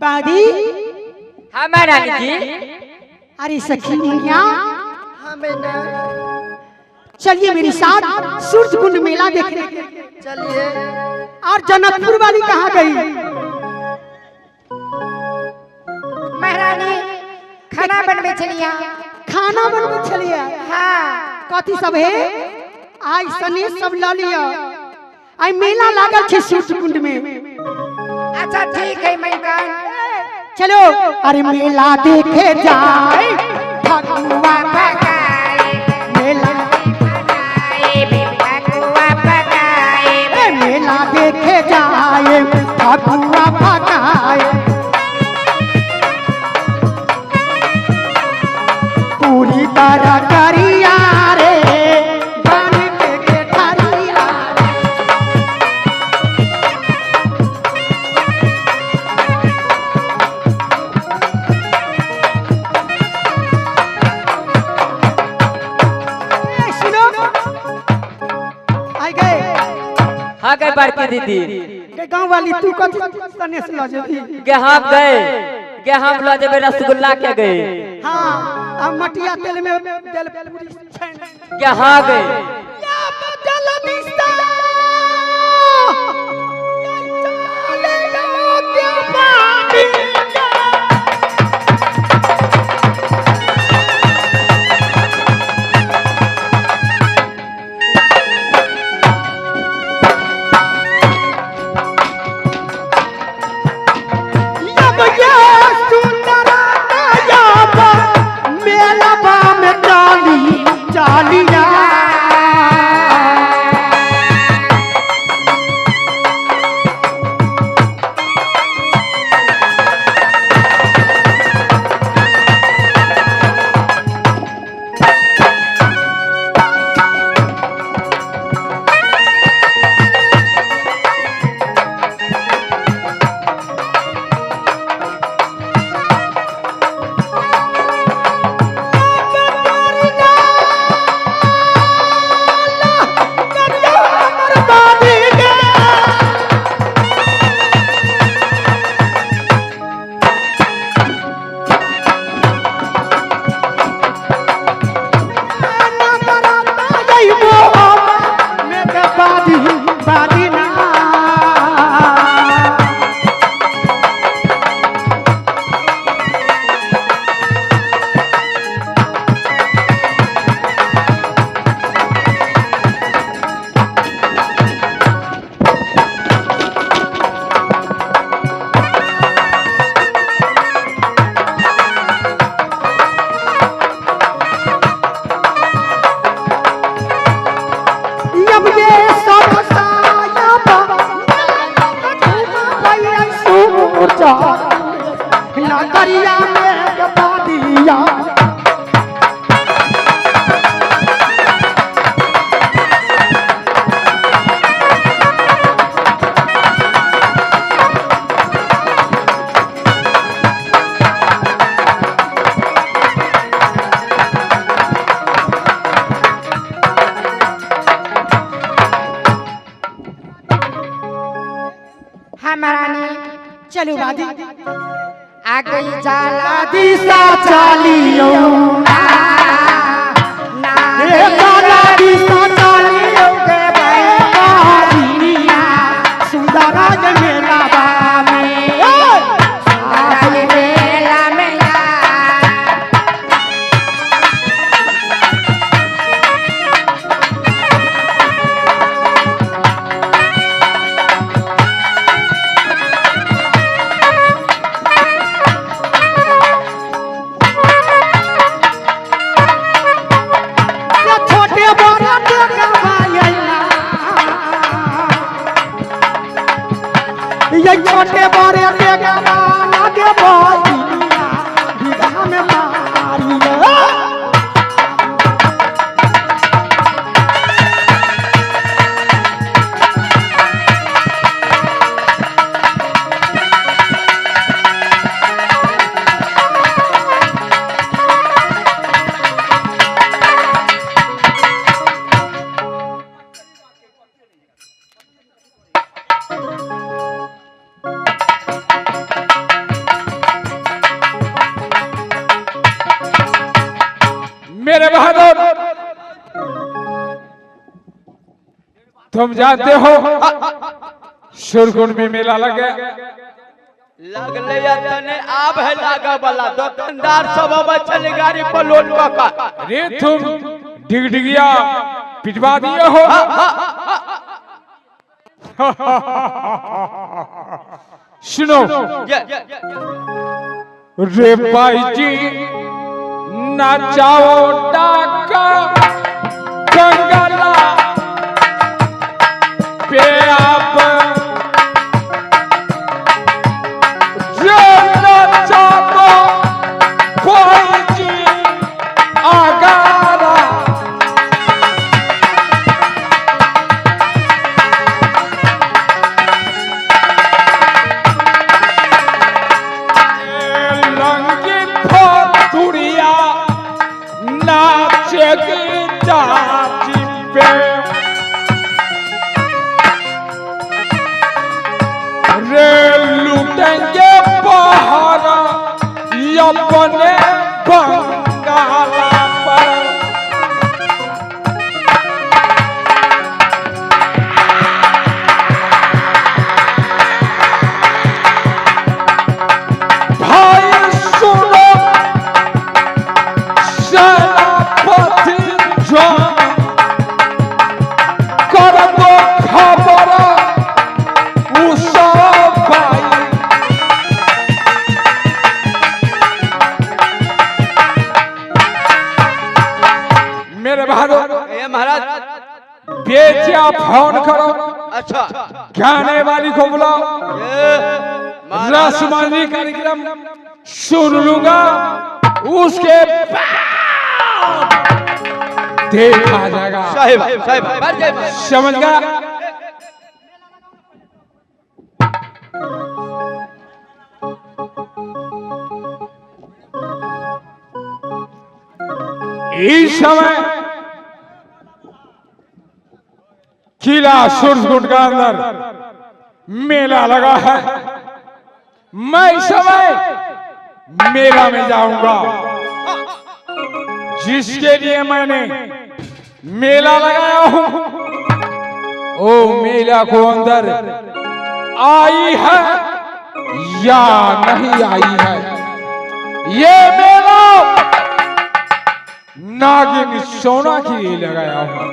बादी हाँ महारानी जी। अरे सखी मुनिया हाँ बेटा चलिए मेरे साथ सूरज कुंड मेला देखने। चलिए। और जनकपुर वाली कहाँ गई? महारानी खाना बनवे चलिया। खाना बनवे चलिए। हाँ कथी सब है? आई सने सब ला लिया। आई मेला लागल छे सूरज कुंड में। अच्छा ठीक है मैं चलो अरे मेला देखे जाए ठकुआ पकाए मेला ठकुआ पकाए मेला देखे जाए ठकुआ पकाए पूरी तरह करिया रे बन के ठरिया सुनो आई गए हाँ गए बड़की दीदी के गांव वाली तू कथी सने से ल जेबी के हम गए के हम लो जेबे रसगुल्ला के गए। हां अब मटिया तेल में तेल पूरी छान के हाँ गए या बदल दिस्ता या चलेगा क्या पानी चालिया नगरिया में बादिया हाँ महारानी चलो बादी आ गई जाला दिशा चालियो ना ए काला दिशा चालियो के बादिया सुंदराज मेला बामे आज मेला में छोटे बड़ा ये छोटे बड़े बेगा लागे बादिया विधा में मारिया तुम जानते हो सुरगुन में मेला लग गया। लगले या तने आब है लागा वाला दुकानदार सब अब चल गाड़ी पर लोड का। अरे तुम डिगडिगिया पिटवा दिए हो। सुनो रे भाई जी नाचाओ डाका कंगला पे आप जो नाचाओ भाई जी आगारा लूटेंगे पहाड़ा अपने बंगाला पर। भाई सुनो सेनापति जवान कर दो खबर महाराज बेटिया फोन करो। अच्छा गाने वाली को बुलाओ। रसमनी कार्यक्रम सुन लूंगा उसके बाद देखा जाएगा। साहिब समझ गया। इस समय किला सुरजकुंड का अंदर मेला लगा है। मैं इस समय मेला में जाऊंगा। जिसके लिए मैंने मेला लगाया हूं वो मेला को अंदर आई है या नहीं आई है। ये मेला नागिन सोना के लिए लगाया हूं।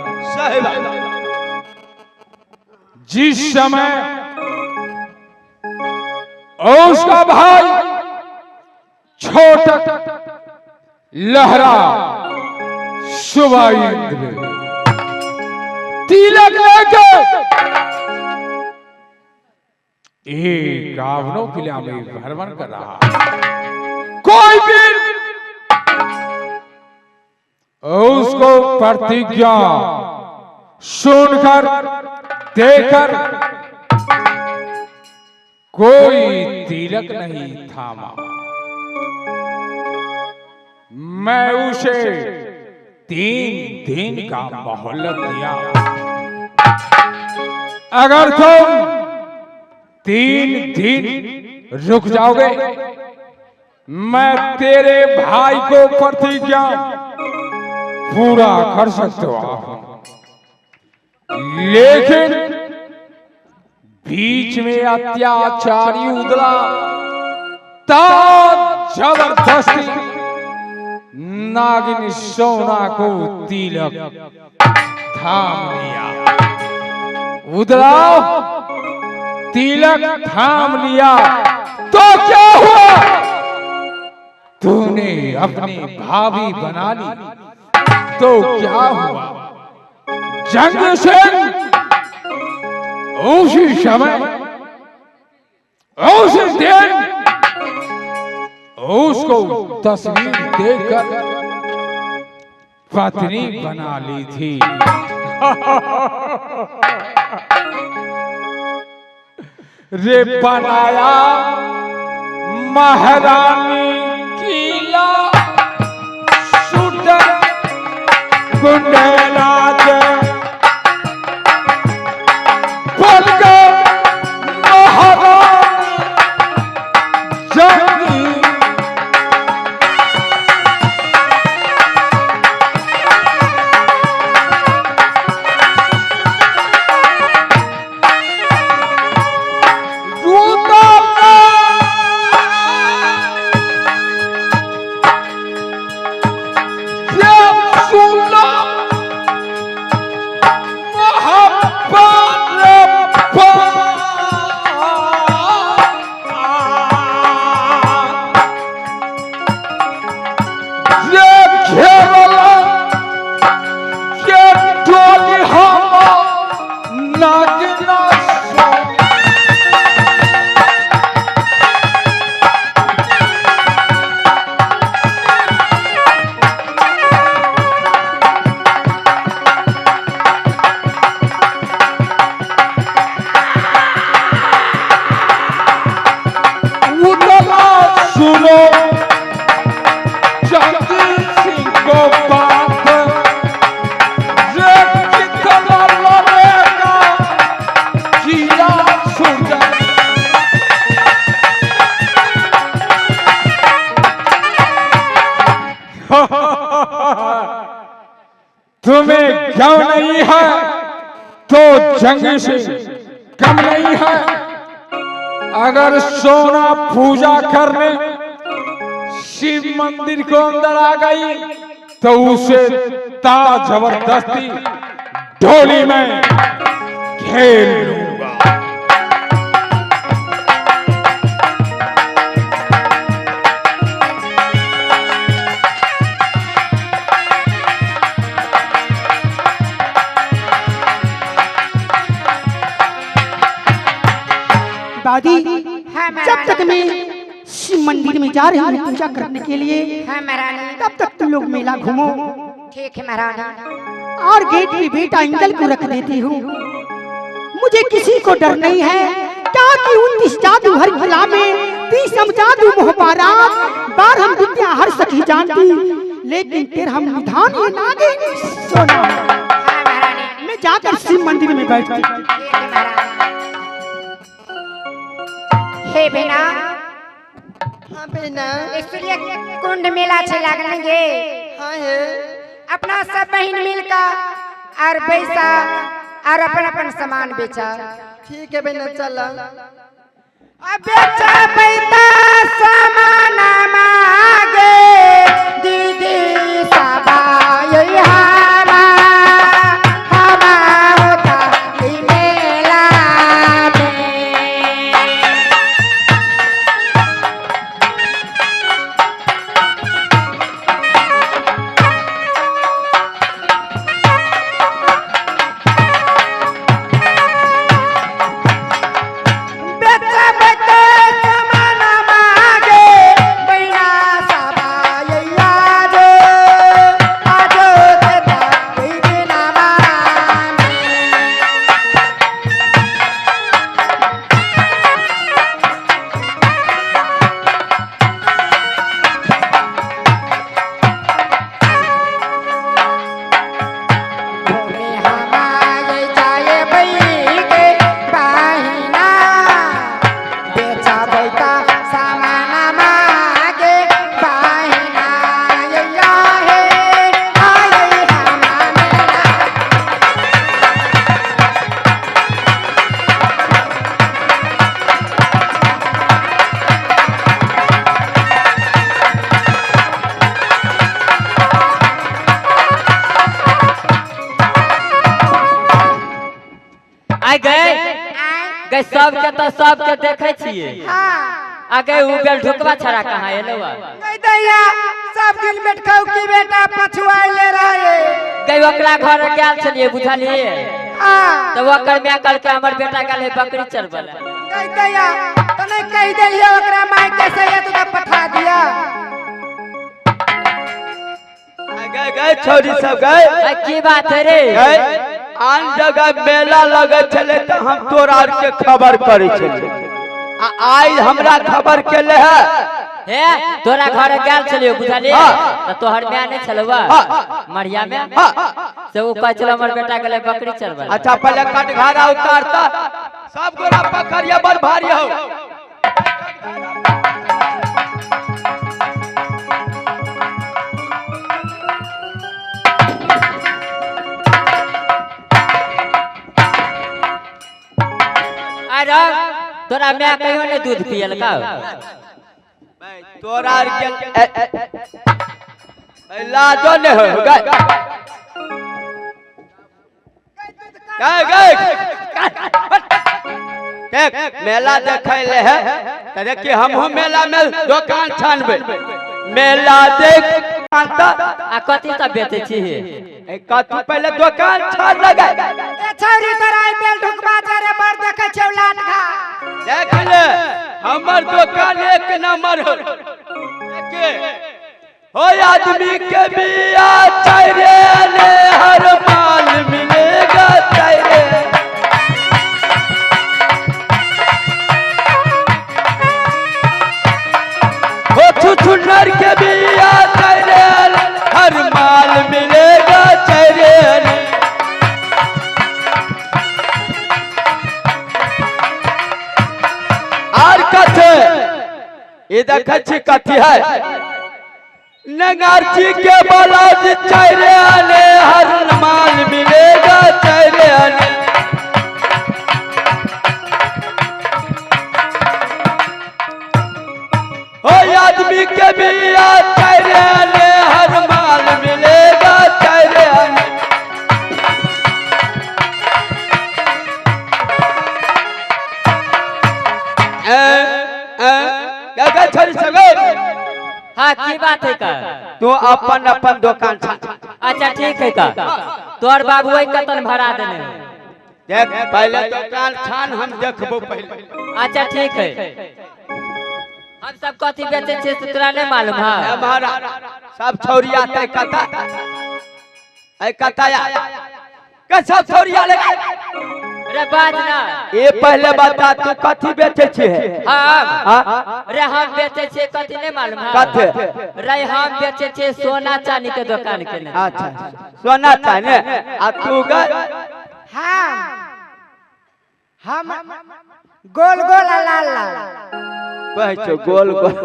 जिस समय उसका भाई छोटा लहरा सुबह तिलक लेके एक गावनों किला में भ्रमण कर रहा। कोई भी उसको प्रतिज्ञा सुनकर देखकर कोई तिलक नहीं थामा। मैं उसे 3 दिन का मोहलत दिया। अगर तुम 3 दिन रुक जाओगे मैं तेरे भाई को प्रतिज्ञा पूरा कर सकता हूं। लेकिन बीच में अत्याचारी उदला ता जबरदस्ती नागिन सोना को तिलक थाम लिया। उदलाओ तिलक थाम लिया तो क्या हुआ? तूने अपनी भाभी बना ली तो क्या हुआ? जंग से उसी समय उसी दिन उसको तस्वीर देखकर पत्नी बना ली थी। रे बनाया महारानी किला सुंदर कुंडलाज लो जंग सिंह को बात, ये कितना लड़ेगा जिया सुन। तुम्हें क्यों नहीं है तो जंग से कम नहीं है। अगर सोना पूजा करने शिव मंदिर को अंदर आ गई तो उसे जबरदस्ती ढोली में घेर लूंगा। दादी, हाँ, जब तक मैं शिव मंदिर में जा रही हूँ पूजा करने के लिए, हाँ महारानी। तब तक तुम लोग मेला घूमो ठीक है महारानी। और गेट पे बेटा इंदल को रख देती हूँ। मुझे किसी को डर नहीं है, क्या कि 29 जादू हर भला में 30 जादू मोह पारा, 12 विद्या हर सखी जानती, लेकिन तेरा हम निधान ये नागे सोना। हाँ महारानी। मैं जाकर शिव मंदिर में बैठती। ठीक है महारानी। हे बेना, हाँ बेना, इसलिए कुंड मेला छे लागेंगे। हाँ है। अपना सब बहन मिलकर और पैसा और अपन अपन सामान बेचा। ठीक है बेना, चला। अब बेचा पैसा सामान मांगे दीदी सबा यही हवा हवा होता ई मेला में। गए सबके तो सबके देखे छिए। आगे उ बेल ढुकवा छड़ा कहां एलवा नहीं दैया सब दिन बैठौ की बेटा पछुआई ले रहे। गई ओकरा घर गेल छलिए बुझलिए। हां तो ओकर में कल के हमर बेटा गेल है बकरी चरबल। नहीं दैया तो नहीं कह देलिए ओकरा माई के सही तू पठा दिया। गए गए छोरी सब गए। की बात है रे? आन जगह मेला लगे चले तो हम तोरा और के खबर करे चले। आज हमरा खबर के ले है तोरा घर गेल चलियो बुझलिए। तो तोहर में नहीं चलवा मरिया में से ऊ कह चलो हमर बेटा गेले बकरी चरबल। अच्छा पहले कट घारा उतारता सब गोरा पकड़िया बड़ भारी हो। अरे तोरा मैं कहियो ने दूध पियल का तोरा के लाजो ने हो गए गए गए मेला देखे ले है त देखिए हम मेला में दुकान छानबे मेला देख आ कथि सब बेचे छी कथि पहले दुकान छान लगे ए छौरी तोरा बेल ढुकबा जरे बर देखे छौ लाट खा देख ले हमर दुकान एक नंबर हो। देखे हो आदमी के बिया चरे ले हर माल मिलेगा चरे। हो सुनर के बिया चैरेल हर माल मिलेगा चैरेल। और कथे ये देखे छी कथी है नगारची के बालाज चैरेल हर माल मिलेगा चैरेल। हो आदमी के बिया चैरेल हर माल मिलेगा चैरेल। क्या छोरी सगो हाँ की बात है का तू अपन अपन दुकान छा। अच्छा ठीक है का तोर बाबू कतन भरा देने देख पहले दुकान छान हम देखबो पहले। अच्छा ठीक है हम सब कथी बेचे छे से तोरा नहीं मालूम है हमारा सब छौरिया तय कथा ऐ कथाया के सब छौरिया लगा रे बात ना ये पहले बता तू कथी बेचे छे। हाँ हां रे हम बेचे छे कथी नहीं मालूम है कथे रे हम बेचे छे सोना चांदी के दुकान के ने। अच्छा सोना चांदी आ तू गए हाँ हम गोल गोल लाल लाल पहचो गोल गोल।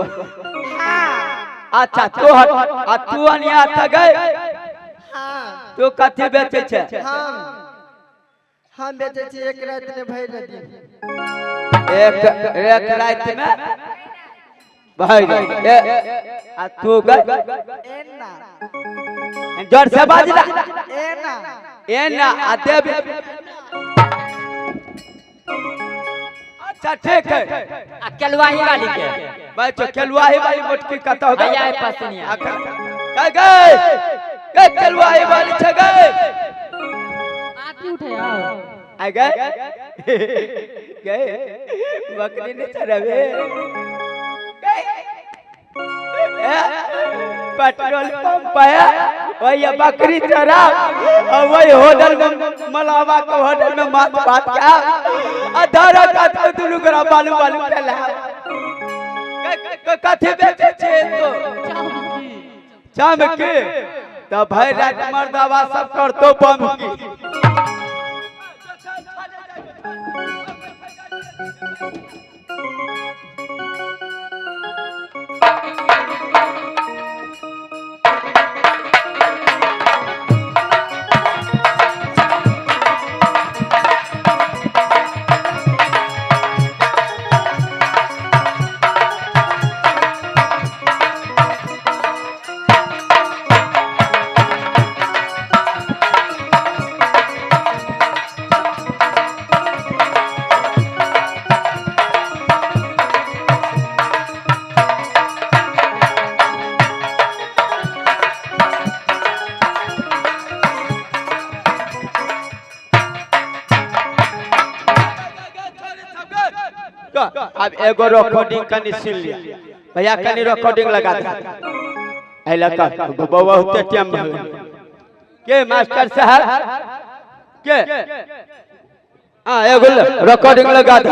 हाँ अच्छा तू आ तू अनिया त गए तू कथी बेचे छे। हम बेचे छी एक रात में भर नदी एक रात में भाई आ तू गए एना जोर से बाजला एना एना आ देव। अच्छा ठीक है केलवाही वाली के बच्चों केलवाही वाली मोटकी कथा हो भैया है पसनिया गए गए केलवाही वाली छ गए आती उठे आओ आ गए गए बकरी ने चरवे पेट्रोल पंप है वही बकरी चरा और वही होटल में मलावा के होटल में मात बात क्या आधार कार्ड को दुनु करा बालू बालू फैला कथी बेचे छे तो चमकी तो भाई रात मर्दावा सब करतो बम की। अब एगो रिकॉर्डिंग कनी सुन लिया भैया कनी रिकॉर्डिंग लगा दे ऐला का बहुत टाइम के मास्टर साहब के हां एगो रिकॉर्डिंग लगा दे।